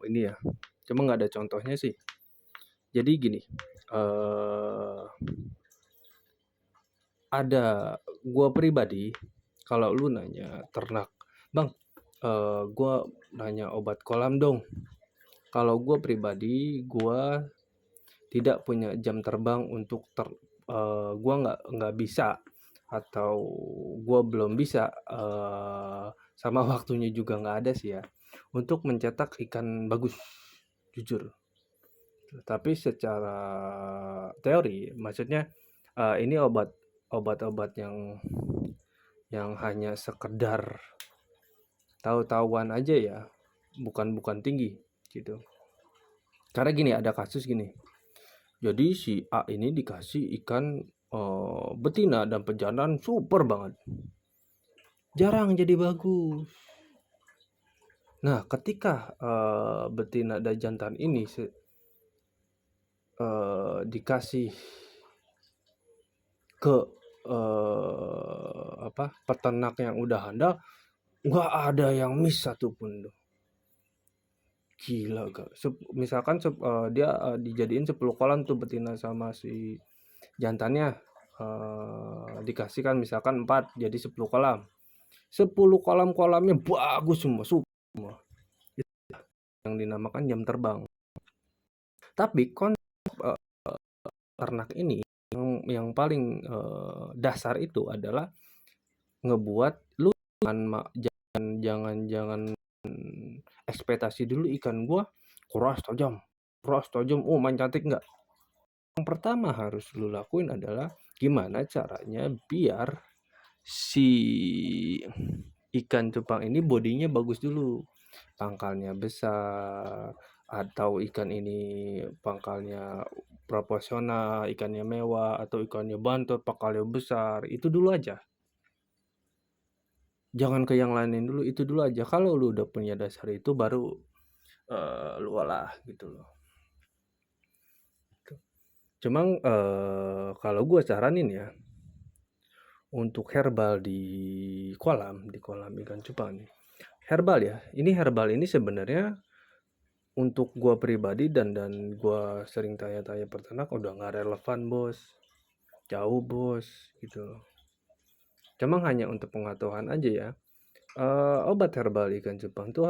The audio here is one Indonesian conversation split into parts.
ini ya, cuma nggak ada contohnya sih. Jadi gini, eee, ada gua pribadi kalau lu nanya ternak, "Bang, gua nanya obat kolam dong." Kalau gua pribadi, gua tidak punya jam terbang untuk gua nggak bisa atau gua belum bisa, sama waktunya juga nggak ada sih ya, untuk mencetak ikan bagus, jujur. Tapi secara teori, maksudnya, ini obat-obat yang hanya sekedar tahu-tahuan aja ya, bukan tinggi, gitu. Karena gini, ada kasus gini, jadi si A ini dikasih ikan, betina dan pejantan super banget, jarang jadi bagus. Nah, ketika, betina dan jantan ini dikasih ke, peternak yang udah handal, nggak ada yang miss satupun tuh. Gila gak? Misalkan dia, dijadiin 10 kolam tuh betina sama si jantannya, dikasih kan misalkan 4, jadi 10 kolam. 10 kolam-kolamnya bagus semua, semua. Itu yang dinamakan jam terbang. Tapi eee, ternak ini yang paling, dasar itu adalah ngebuat lu jangan ekspektasi dulu ikan gua keras tajam, oh main cantik, enggak. Yang pertama harus lu lakuin adalah gimana caranya biar si ikan cupang ini bodinya bagus dulu, pangkalnya besar, atau ikan ini pangkalnya proporsional, ikannya mewah, atau ikannya bantot pangkalnya besar, itu dulu aja. Jangan ke yang lain dulu, itu dulu aja. Kalau lu udah punya dasar itu baru lu olah gitu loh. Cuman kalau gue saranin ya, untuk herbal di kolam ikan cupang nih. Herbal ya, ini herbal ini sebenarnya untuk gue pribadi dan gue sering tanya-tanya peternak udah nggak relevan bos, jauh bos gitu loh. Cuma hanya untuk pengetahuan aja ya. Obat herbal ikan cupang tuh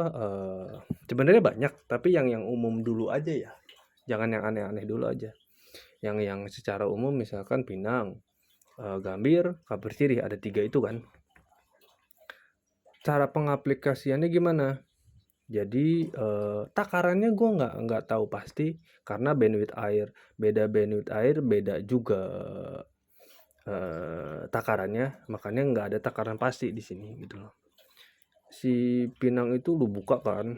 sebenarnya banyak, tapi yang umum dulu aja ya. Jangan yang aneh-aneh dulu aja. Yang secara umum misalkan pinang, gambir, kapur sirih, ada 3 itu kan. Cara pengaplikasiannya gimana? Jadi takarannya gue nggak tahu pasti karena bandwidth air beda juga takarannya, makanya nggak ada takaran pasti di sini gitu loh. Si pinang itu lu buka kan,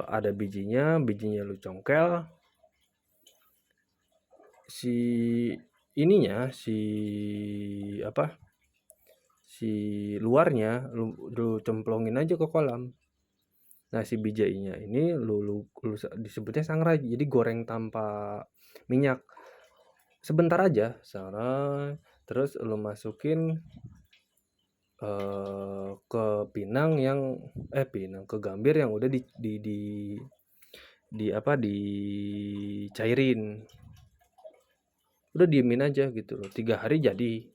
ada bijinya lu congkel, si ininya si luarnya lu cemplongin aja ke kolam. Nah si bijainya ini lu disebutnya sangrai, jadi goreng tanpa minyak sebentar aja, terus lu masukin ke ke gambir yang udah dicairin, udah diemin aja gitu loh, 3 hari jadi.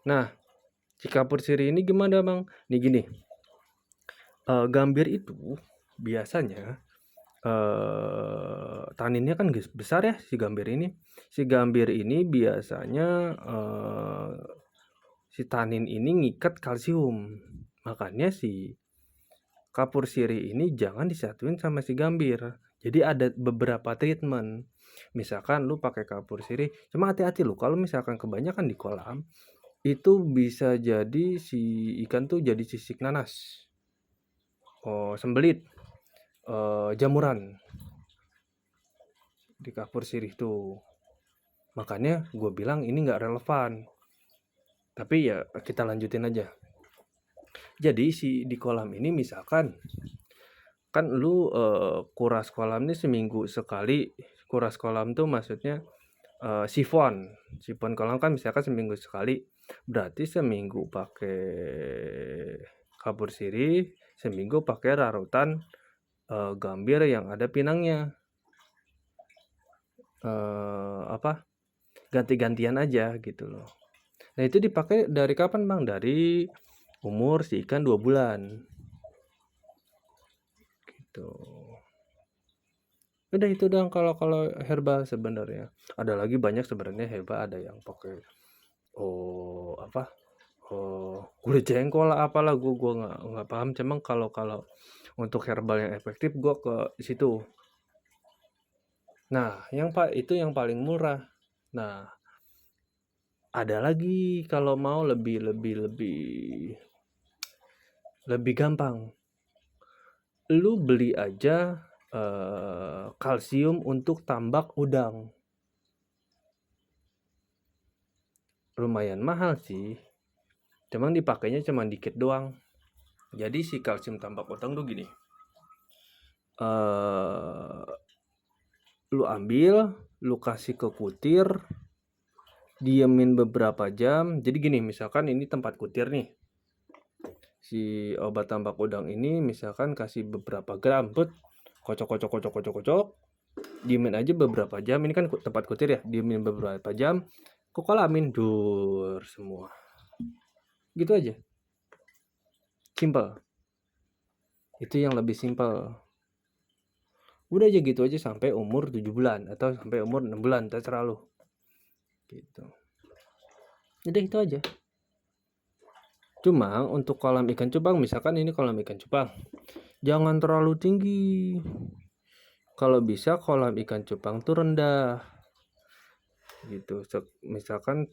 Nah si kapur sirih ini gimana bang? Nih gini, gambir itu biasanya taninnya kan besar ya si gambir ini. Si gambir ini biasanya si tanin ini ngikat kalsium. Makanya si kapur sirih ini jangan disatuin sama si gambir. Jadi ada beberapa treatment. Misalkan lu pakai kapur sirih, cuma hati-hati lu kalau misalkan kebanyakan di kolam, itu bisa jadi si ikan tuh jadi sisik nanas. Sembelit, jamuran di kapur sirih tuh. Makanya gue bilang ini nggak relevan. Tapi ya kita lanjutin aja. Jadi di kolam ini misalkan kan lu kuras kolam ini seminggu sekali. Kuras kolam tuh maksudnya sifon kolam kan misalkan seminggu sekali. Berarti seminggu pakai Kapur sirih seminggu pakai larutan gambir yang ada pinangnya. Ganti-gantian aja gitu loh. Nah itu dipakai dari kapan bang? Dari umur si ikan 2 bulan gitu. Udah itu dong kalau herbal sebenarnya. Ada lagi banyak sebenarnya herbal, ada yang pakai kulit jengkol lah apalah, gua nggak paham. Cuman kalau untuk herbal yang efektif gua ke situ. Nah itu yang paling murah. Nah ada lagi kalau mau lebih gampang, lu beli aja kalsium untuk tambak udang. Lumayan mahal sih, cuman dipakainya cuma dikit doang. Jadi si kalsium tambak udang tuh gini, lu ambil, lu kasih ke kutir, diemin beberapa jam. Jadi gini, misalkan ini tempat kutir nih, si obat tambak udang ini misalkan kasih beberapa gram, kocok, diemin aja beberapa jam. Ini kan tempat kutir ya, diemin beberapa jam, kok kolamin dur semua. Gitu aja, simple. Itu yang lebih simple. Udah aja gitu aja sampai umur 7 bulan atau sampai umur 6 bulan, terserah lu. Gitu. Udah itu aja. Cuma untuk kolam ikan cupang, misalkan ini kolam ikan cupang, jangan terlalu tinggi. Kalau bisa kolam ikan cupang tuh rendah. Gitu. Misalkan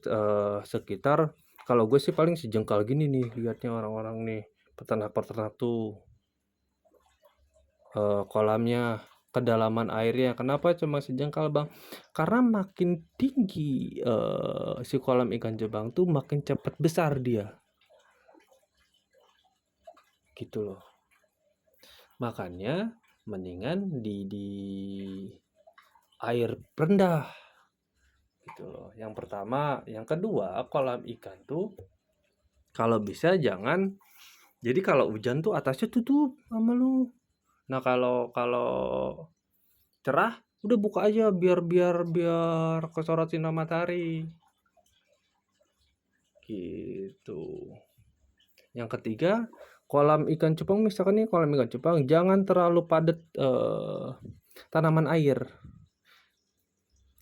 sekitar, kalau gue sih paling sejengkal gini nih, lihatnya orang-orang nih, peternak tuh kolamnya, kedalaman airnya. Kenapa cuma sejengkal bang? Karena makin tinggi si kolam ikan cupang tuh makin cepat besar dia. Gitu loh. Makanya mendingan di air rendah. Gitu loh. Yang pertama, yang kedua, kolam ikan tuh kalau bisa jangan, jadi kalau hujan tuh atasnya tutup sama lu. Nah kalau cerah udah buka aja biar kesorot sinar matahari. Gitu. Yang ketiga, kolam ikan cupang, misalkan nih kolam ikan cupang, jangan terlalu padat tanaman air.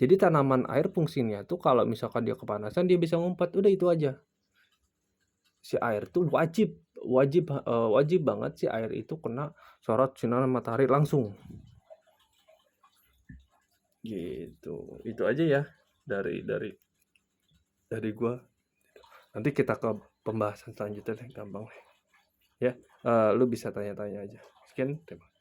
Jadi tanaman air fungsinya tuh kalau misalkan dia kepanasan dia bisa ngumpet, udah itu aja. Si air tuh wajib banget si air itu kena sorot sinar matahari langsung. Gitu. Itu aja ya dari gua. Nanti kita ke pembahasan selanjutnya deh, gampang. Ya, lu bisa tanya-tanya aja. Sekian, terima kasih.